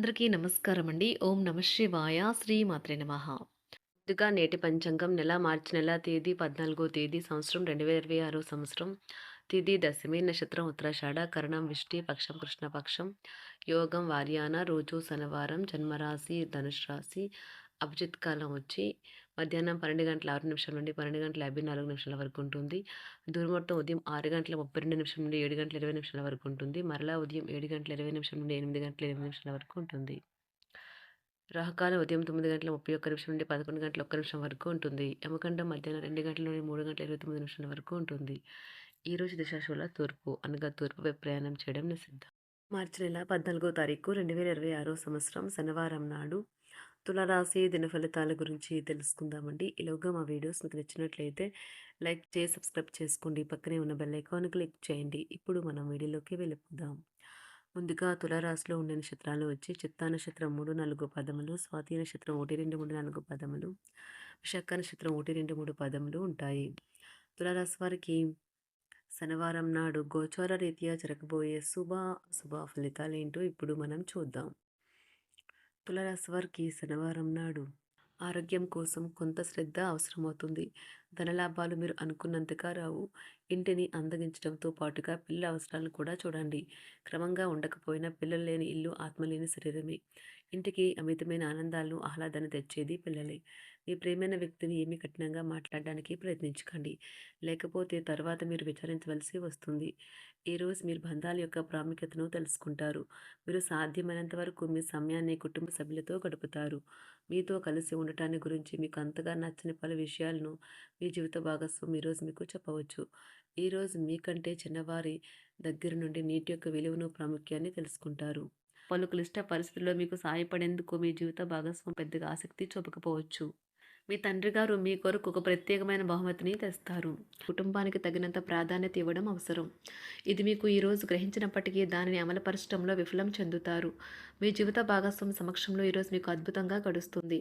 అందరికీ నమస్కారం అండి. ఓం నమః శివాయ. శ్రీ మాత్రే నమః. ముందుగా నేటి పంచాంగం మార్చి నెల తేదీ 14వ తేదీ సంవత్సరం 2026 సంవత్సరం. తిథి దశమి, నక్షత్రం ఉత్తరాషాఢ, కరణం విష్టి, పక్షం కృష్ణపక్షం, యోగం వార్యాన, రోజు శనివారం, జన్మరాశి ధనుసు రాశి, అభిజిత్ కాలం వచ్చి మధ్యాహ్నం 12:06 నుండి 12:54 వరకు ఉంటుంది. దుర్ముహూర్తం ఉదయం 6:32 నుండి 7:20 వరకు ఉంటుంది. మరలా ఉదయం 7:20 నుండి 8:08 వరకు ఉంటుంది. రాహుకాలం ఉదయం 9:31 నుండి 11:01 వరకు ఉంటుంది. యమగండం మధ్యాహ్నం 2 గంటల నుండి 3:29 వరకు ఉంటుంది. ఈరోజు దిశాశూల తూర్పు అనగా తూర్పు వైపు ప్రయాణం చేయడం నిషిద్ధం. మార్చి నెల 14వ తారీఖు 2026 సంవత్సరం శనివారం నాడు తులారాశి దిన ఫలితాల గురించి తెలుసుకుందామండి. ఈలోగా మా వీడియోస్ మీకు నచ్చినట్లయితే లైక్ చేసి సబ్స్క్రైబ్ చేసుకోండి. పక్కనే ఉన్న బెల్ ఐకాన్ క్లిక్ చేయండి. ఇప్పుడు మనం వీడియోలోకి వెళ్ళిపోదాం. ముందుగా తులారాశిలో ఉండే నక్షత్రాలు వచ్చి చిత్తా నక్షత్రం 3, 4 పదములు, స్వాతి నక్షత్రం 1, 2, 3, 4 పదములు, విశాఖ నక్షత్రం 1, 2, 3 పదములు ఉంటాయి. తులారాశి వారికి శనివారం నాడు గోచార రీత్యా జరగబోయే శుభ ఫలితాలు ఏంటో ఇప్పుడు మనం చూద్దాం. తులారాశి వారికి శనివారం నాడు ఆరోగ్యం కోసం కొంత శ్రద్ధ అవసరమవుతుంది. ధనలాభాలు మీరు అనుకున్నంతగా రావు. ఇంటిని అందగించడంతో పాటుగా పిల్లల అవసరాలను కూడా చూడండి. క్రమంగా ఉండకపోయినా పిల్లలు లేని ఇల్లు ఆత్మ లేని శరీరమే. ఇంటికి అమితమైన ఆనందాలను ఆహ్లాదాన్ని తెచ్చేది పిల్లలే. మీ ప్రియమైన వ్యక్తిని ఏమీ కఠినంగా మాట్లాడడానికి ప్రయత్నించకండి. లేకపోతే తర్వాత మీరు విచారించవలసి వస్తుంది. ఈరోజు మీరు బంధాల యొక్క ప్రాముఖ్యతను తెలుసుకుంటారు. మీరు సాధ్యమైనంత వరకు మీ సమయాన్ని కుటుంబ సభ్యులతో గడుపుతారు. మీతో కలిసి ఉండటాన్ని గురించి మీకు అంతగా నచ్చని పలు విషయాలను మీ జీవిత భాగస్వామి ఈరోజు మీకు చెప్పవచ్చు. ఈరోజు మీకంటే చిన్నవారి దగ్గర నుండి నీటి యొక్క విలువను ప్రాముఖ్యాన్ని తెలుసుకుంటారు. పలు క్లిష్ట పరిస్థితుల్లో మీకు సహాయపడేందుకు మీ జీవిత భాగస్వామి పెద్దగా ఆసక్తి చూపకపోవచ్చు. మీ తండ్రి గారు మీ కొరకు ఒక ప్రత్యేకమైన బహుమతిని తెస్తారు. కుటుంబానికి తగినంత ప్రాధాన్యత ఇవ్వడం అవసరం. ఇది మీకు ఈరోజు గ్రహించినప్పటికీ దానిని అమలుపరచడంలో విఫలం చెందుతారు. మీ జీవిత భాగస్వామి సమక్షంలో ఈరోజు మీకు అద్భుతంగా గడుస్తుంది.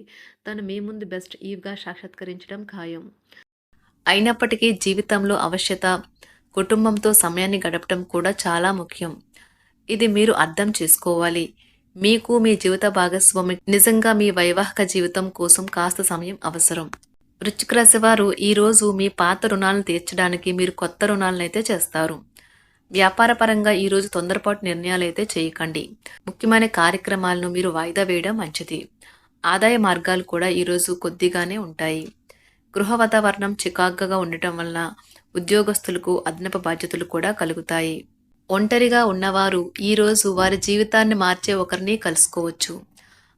తను మీ ముందు బెస్ట్ ఈవ్గా సాక్షాత్కరించడం ఖాయం. అయినప్పటికీ జీవితంలో అవశ్యత కుటుంబంతో సమయాన్ని గడపడం కూడా చాలా ముఖ్యం. ఇది మీరు అర్థం చేసుకోవాలి. మీకు మీ జీవిత భాగస్వామి నిజంగా మీ వైవాహిక జీవితం కోసం కాస్త సమయం అవసరం. వృశ్చిక రాశి వారు ఈరోజు మీ పాత రుణాలను తీర్చడానికి మీరు కొత్త రుణాలనైతే చేస్తారు. వ్యాపారపరంగా ఈరోజు తొందరపాటు నిర్ణయాలైతే చేయకండి. ముఖ్యమైన కార్యక్రమాలను మీరు వాయిదా వేయడం మంచిది. ఆదాయ మార్గాలు కూడా ఈరోజు కొద్దిగానే ఉంటాయి. గృహ వాతావరణం చికాకుగా ఉండటం వల్ల ఉద్యోగస్తులకు అదనపు బాధ్యతలు కూడా కలుగుతాయి. ఒంటరిగా ఉన్నవారు ఈరోజు వారి జీవితాన్ని మార్చే ఒకరిని కలుసుకోవచ్చు.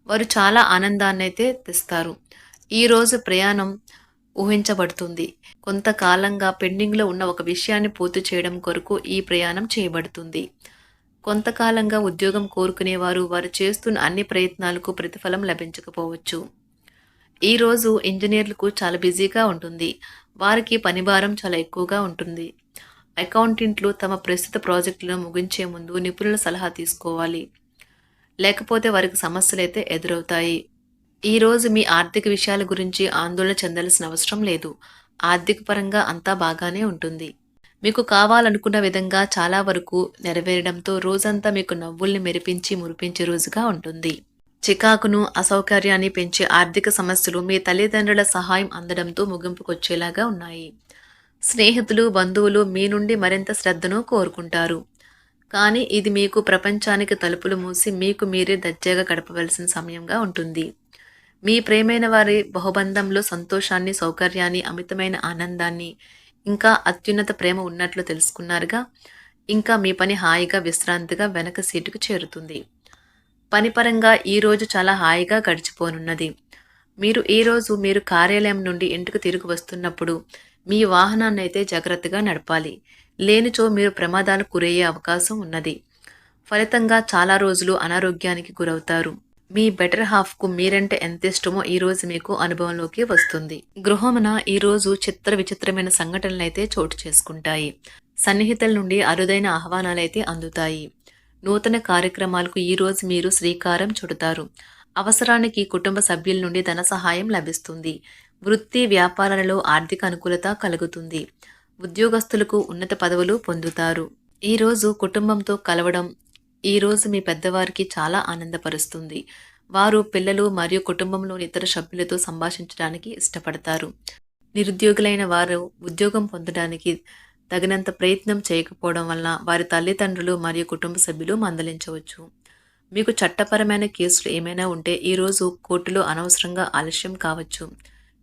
వారు చాలా ఆనందాన్ని అయితే తెస్తారు. ఈరోజు ప్రయాణం ఊహించబడుతుంది. కొంతకాలంగా పెండింగ్లో ఉన్న ఒక విషయాన్ని పూర్తి చేయడం కొరకు ఈ ప్రయాణం చేయబడుతుంది. కొంతకాలంగా ఉద్యోగం కోరుకునేవారు వారు చేస్తున్న అన్ని ప్రయత్నాలకు ప్రతిఫలం లభించకపోవచ్చు. ఈరోజు ఇంజనీర్లకు చాలా బిజీగా ఉంటుంది. వారికి పనిభారం చాలా ఎక్కువగా ఉంటుంది. అకౌంటెంట్లు తమ ప్రస్తుత ప్రాజెక్టులను ముగించే ముందు నిపుణుల సలహా తీసుకోవాలి. లేకపోతే వారికి సమస్యలు అయితే ఎదురవుతాయి. ఈరోజు మీ ఆర్థిక విషయాల గురించి ఆందోళన చెందాల్సిన అవసరం లేదు. ఆర్థిక పరంగా అంతా బాగానే ఉంటుంది. మీకు కావాలనుకున్న విధంగా చాలా వరకు నెరవేరడంతో రోజంతా మీకు నవ్వుల్ని మెరిపించి మురిపించే రోజుగా ఉంటుంది. చికాకును అసౌకర్యాన్ని పెంచే ఆర్థిక సమస్యలు మీ తల్లిదండ్రుల సహాయం అందడంతో ముగింపుకొచ్చేలాగా ఉన్నాయి. స్నేహితులు బంధువులు మీ నుండి మరింత శ్రద్ధను కోరుకుంటారు. కానీ ఇది మీకు ప్రపంచానికి తలుపులు మూసి మీకు మీరే దర్జాగా గడపవలసిన సమయంగా ఉంటుంది. మీ ప్రేమైన వారి బహుబంధంలో సంతోషాన్ని, సౌకర్యాన్ని, అమితమైన ఆనందాన్ని, ఇంకా అత్యున్నత ప్రేమ ఉన్నట్లు తెలుసుకున్నారుగా. ఇంకా మీ పని హాయిగా విశ్రాంతిగా వెనక సీటుకు చేరుతుంది. పనిపరంగా ఈరోజు చాలా హాయిగా గడిచిపోనున్నది. మీరు కార్యాలయం నుండి ఇంటికి తిరిగి వస్తున్నప్పుడు మీ వాహనాన్ని అయితే జాగ్రత్తగా నడపాలి. లేనిచో మీరు ప్రమాదాలకు గురయ్యే అవకాశం ఉన్నది. ఫలితంగా చాలా రోజులు అనారోగ్యానికి గురవుతారు. మీ బెటర్ హాఫ్కు మీరంటే ఎంత ఇష్టమో ఈరోజు మీకు అనుభవంలోకి వస్తుంది. గృహమున ఈరోజు విచిత్రమైన సంఘటనలు అయితే చోటు చేసుకుంటాయి. సన్నిహితుల నుండి అరుదైన ఆహ్వానాలైతే అందుతాయి. నూతన కార్యక్రమాలకు ఈరోజు మీరు శ్రీకారం చుడతారు. అవసరానికి కుటుంబ సభ్యుల నుండి ధన సహాయం లభిస్తుంది. వృత్తి వ్యాపారాలలో ఆర్థిక అనుకూలత కలుగుతుంది. ఉద్యోగస్తులకు ఉన్నత పదవులు పొందుతారు. ఈరోజు కుటుంబంతో కలవడం, ఈరోజు మీ పెద్దవారికి చాలా ఆనందపరుస్తుంది. వారు పిల్లలు మరియు కుటుంబంలోని ఇతర సభ్యులతో సంభాషించడానికి ఇష్టపడతారు. నిరుద్యోగులైన వారు ఉద్యోగం పొందడానికి తగినంత ప్రయత్నం చేయకపోవడం వలన వారి తల్లిదండ్రులు మరియు కుటుంబ సభ్యులు మందలించవచ్చు. మీకు చట్టపరమైన కేసులు ఏమైనా ఉంటే ఈరోజు కోర్టులో అనవసరంగా ఆలస్యం కావచ్చు.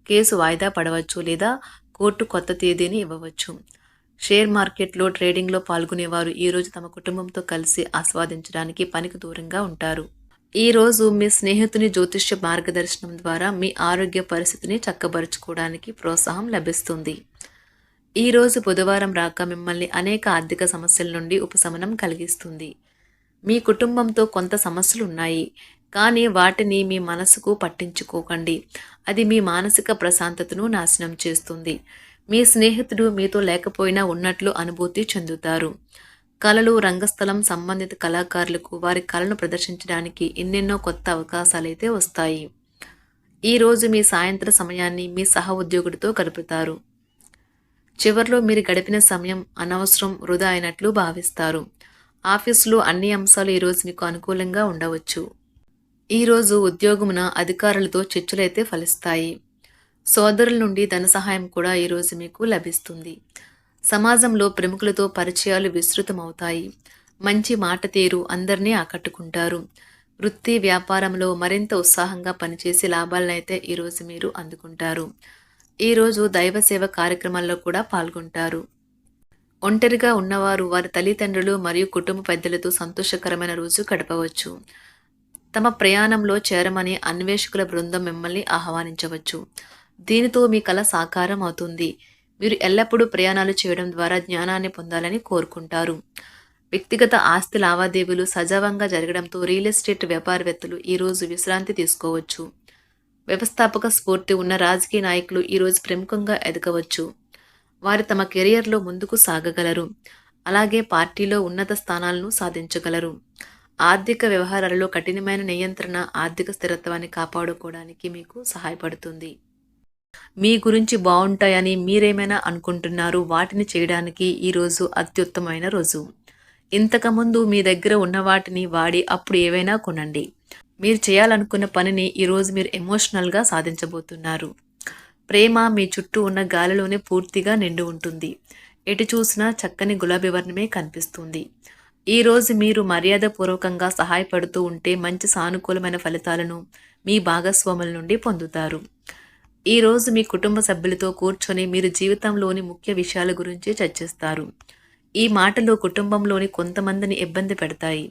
కేసు వాయిదా పడవచ్చు లేదా కోర్టు కొత్త తేదీని ఇవ్వవచ్చు. షేర్ మార్కెట్లో ట్రేడింగ్లో పాల్గొనేవారు ఈరోజు తమ కుటుంబంతో కలిసి ఆస్వాదించడానికి పనికి దూరంగా ఉంటారు. ఈరోజు మీ స్నేహితుని జ్యోతిష్య మార్గదర్శనం ద్వారా మీ ఆరోగ్య పరిస్థితిని చక్కబరుచుకోవడానికి ప్రోత్సాహం లభిస్తుంది. ఈరోజు బుధవారం రాక మిమ్మల్ని అనేక ఆర్థిక సమస్యల నుండి ఉపశమనం కలిగిస్తుంది. మీ కుటుంబంతో కొంత సమస్యలు ఉన్నాయి, కానీ వాటిని మీ మనసుకు పట్టించుకోకండి. అది మీ మానసిక ప్రశాంతతను నాశనం చేస్తుంది. మీ స్నేహితుడు మీతో లేకపోయినా ఉన్నట్లు అనుభూతి చెందుతారు. కళలు, రంగస్థలం సంబంధిత కళాకారులకు వారి కళను ప్రదర్శించడానికి ఎన్నెన్నో కొత్త అవకాశాలైతే వస్తాయి. ఈరోజు మీ సాయంత్ర సమయాన్ని మీ సహ ఉద్యోగుడితో గడుపుతారు. చివర్లో మీరు గడిపిన సమయం అనవసరం, వృధా అయినట్లు భావిస్తారు. ఆఫీసులో అన్ని అంశాలు ఈరోజు మీకు అనుకూలంగా ఉండవచ్చు. ఈరోజు ఉద్యోగమున అధికారులతో చర్చలైతే ఫలిస్తాయి. సోదరుల నుండి ధన సహాయం కూడా ఈరోజు మీకు లభిస్తుంది. సమాజంలో ప్రముఖులతో పరిచయాలు విస్తృతమవుతాయి. మంచి మాట తీరు అందరినీ ఆకట్టుకుంటారు. వృత్తి వ్యాపారంలో మరింత ఉత్సాహంగా పనిచేసి లాభాలనైతే ఈరోజు మీరు అందుకుంటారు. ఈరోజు దైవ సేవ కార్యక్రమాల్లో కూడా పాల్గొంటారు. ఒంటరిగా ఉన్నవారు వారి తల్లిదండ్రులు మరియు కుటుంబ పెద్దలతో సంతోషకరమైన రోజు గడపవచ్చు. తమ ప్రయాణంలో చేరమని అన్వేషకుల బృందం మిమ్మల్ని ఆహ్వానించవచ్చు. దీనితో మీ కల సాకారం అవుతుంది. మీరు ఎల్లప్పుడూ ప్రయాణాలు చేయడం ద్వారా జ్ఞానాన్ని పొందాలని కోరుకుంటారు. వ్యక్తిగత ఆస్తి లావాదేవీలు సజావంగా జరగడంతో రియల్ ఎస్టేట్ వ్యాపారవేత్తలు ఈరోజు విశ్రాంతి తీసుకోవచ్చు. వ్యవస్థాపక స్ఫూర్తి ఉన్న రాజకీయ నాయకులు ఈరోజు ప్రముఖంగా ఎదగవచ్చు. వారు తమ కెరియర్లో ముందుకు సాగగలరు. అలాగే పార్టీలో ఉన్నత స్థానాలను సాధించగలరు. ఆర్థిక వ్యవహారాలలో కఠినమైన నియంత్రణ ఆర్థిక స్థిరత్వాన్ని కాపాడుకోవడానికి మీకు సహాయపడుతుంది. మీ గురించి బాగుంటాయని మీరేమైనా అనుకుంటున్నారు, వాటిని చేయడానికి ఈరోజు అత్యుత్తమైన రోజు. ఇంతకుముందు మీ దగ్గర ఉన్న వాటిని వాడి అప్పుడు ఏవైనా కొనండి. మీరు చేయాలనుకున్న పనిని ఈరోజు మీరు ఎమోషనల్గా సాధించబోతున్నారు. ప్రేమ మీ చుట్టూ ఉన్న గాలిలోనే పూర్తిగా నిండి ఉంటుంది. ఎటు చూసినా చక్కని గులాబీ వర్ణమే కనిపిస్తుంది. ఈరోజు మీరు మర్యాదపూర్వకంగా సహాయపడుతూ ఉంటే మంచి సానుకూలమైన ఫలితాలను మీ భాగస్వాముల నుండి పొందుతారు. ఈరోజు మీ కుటుంబ సభ్యులతో కూర్చొని మీరు జీవితంలోని ముఖ్య విషయాల గురించి చర్చిస్తారు. ఈ మాటలు కుటుంబంలోని కొంతమందిని ఇబ్బంది పెడతాయి,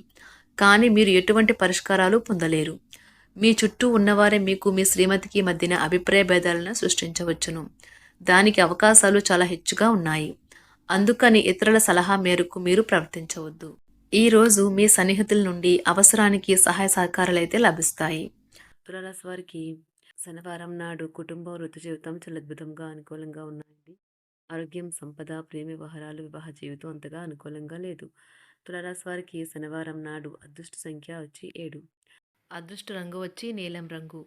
కానీ మీరు ఎటువంటి పరిష్కారాలు పొందలేరు. మీ చుట్టూ ఉన్నవారే మీకు మీ శ్రీమతికి మధ్యన అభిప్రాయ భేదాలను సృష్టించవచ్చును. దానికి అవకాశాలు చాలా హెచ్చుగా ఉన్నాయి. అందుకని ఇతరుల సలహా మేరకు మీరు ప్రవర్తించవద్దు. ఈరోజు మీ సన్నిహితుల నుండి అవసరానికి సహాయ సహకారాలైతే లభిస్తాయి. తులారాశి వారికి శనివారం నాడు కుటుంబం, వృత్తి జీవితం చాలా అద్భుతంగా అనుకూలంగా ఉన్నాయండి. ఆరోగ్యం, సంపద, ప్రేమ వ్యవహారాలు, వివాహ జీవితం అంతగా అనుకూలంగా లేదు. తులారాశి వారికి శనివారం నాడు అదృష్ట సంఖ్య వచ్చి 7. అదృష్ట రంగు వచ్చి నీలం రంగు.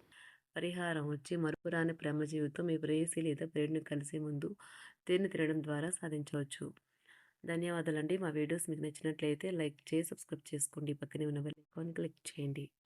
పరిహారం వచ్చి మరుపురాని ప్రేమ జీవితం మీ ప్రేయసి లేదా ప్రేమిని కలిసే ముందు తేనె తినడం ద్వారా సాధించవచ్చు. ధన్యవాదాలండి. మా వీడియోస్ మీకు నచ్చినట్లయితే లైక్ చేసి సబ్స్క్రైబ్ చేసుకోండి. పక్కనే ఉన్న బెల్ ఐకాన్ క్లిక్ చేయండి.